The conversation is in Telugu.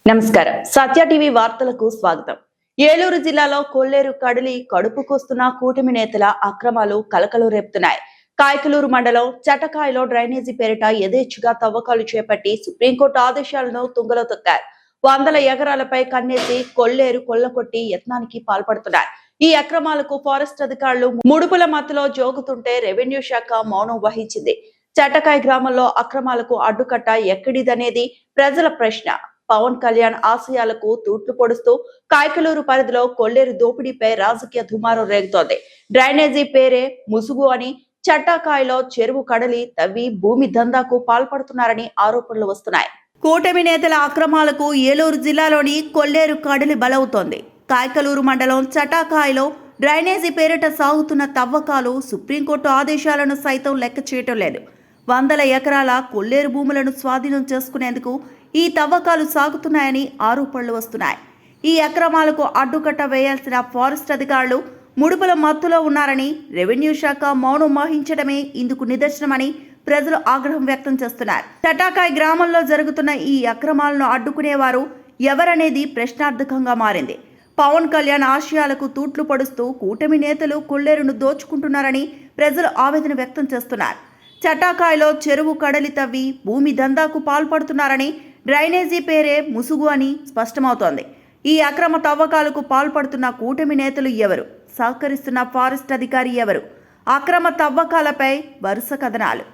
నమస్కారం. సత్య టీవీ వార్తలకు స్వాగతం. ఏలూరు జిల్లాలో కొల్లేరు కడిలి కడుపుకొస్తున్న కూటమి నేతల అక్రమాలు కలకలు రేపుతున్నాయి. కాయకలూరు మండలం చటకాయలో డ్రైనేజీ పేరిట యథేచ్ఛగా తవ్వకాలు చేపట్టి సుప్రీంకోర్టు ఆదేశాలను తుంగలో తొక్కారు. వందల ఎకరాలపై కన్నేసి కొల్లేరు కొల్లకొట్టి యత్నానికి పాల్పడుతున్నారు. ఈ అక్రమాలకు ఫారెస్ట్ అధికారులు ముడుపుల మత్తులో జోగుతుంటే రెవెన్యూ శాఖ మౌనం వహించింది. చటకాయ గ్రామంలో అక్రమాలకు అడ్డుకట్ట ఎక్కడిదనేది ప్రజల ప్రశ్న. పవన్ కళ్యాణ్ ఆశయాలకు తూట్లు పొడుస్తూ కాయకలూరు పరిధిలో కొల్లేరు దోపిడీపై రాజకీయ దుమారం రేగుతోంది. డ్రైనేజీ పేరే ముసుగు అని చట్టాకాయలో చెరువు కడలి తవ్వి భూమి దందాకు పాల్పడుతున్నారని ఆరోపణలు వస్తున్నాయి. కూటమి నేతల అక్రమాలకు ఏలూరు జిల్లాలోని కొల్లేరు కడలి బలవుతోంది. కాయకలూరు మండలం చటాకాయలో డ్రైనేజీ పేరిట సాగుతున్న తవ్వకాలు సుప్రీంకోర్టు ఆదేశాలను సైతం లెక్క చేయటం లేదు. వందల ఎకరాల కొల్లేరు భూములను స్వాధీనం చేసుకునేందుకు ఈ తవ్వకాలు సాగుతున్నాయని ఆరోపణలు వస్తున్నాయి. ఈ అక్రమాలకు అడ్డుకట్ట వేయాల్సిన ఫారెస్ట్ అధికారులు ముడుపుల మత్తులో ఉన్నారని, రెవెన్యూ శాఖ మౌనం వహించడమే ఇందుకు నిదర్శనమని ప్రజలు ఆగ్రహం వ్యక్తం చేస్తున్నారు. చటాకాయ్ గ్రామంలో జరుగుతున్న ఈ అక్రమాలను అడ్డుకునేవారు ఎవరనేది ప్రశ్నార్థకంగా మారింది. పవన్ కళ్యాణ్ ఆశయాలకు తూట్లు పడుస్తూ కూటమి నేతలు కొల్లేరును దోచుకుంటున్నారని ప్రజలు ఆవేదన వ్యక్తం చేస్తున్నారు. చటాకాయలో చెరువు కడలి తవ్వి భూమి దందాకు పాల్పడుతున్నారని, డ్రైనేజీ పేరే ముసుగు అని స్పష్టమవుతోంది. ఈ అక్రమ తవ్వకాలకు పాల్పడుతున్న కూటమి నేతలు ఎవరు? సహకరిస్తున్న ఫారెస్ట్ అధికారి ఎవరు? అక్రమ తవ్వకాలపై వరుస కథనాలు.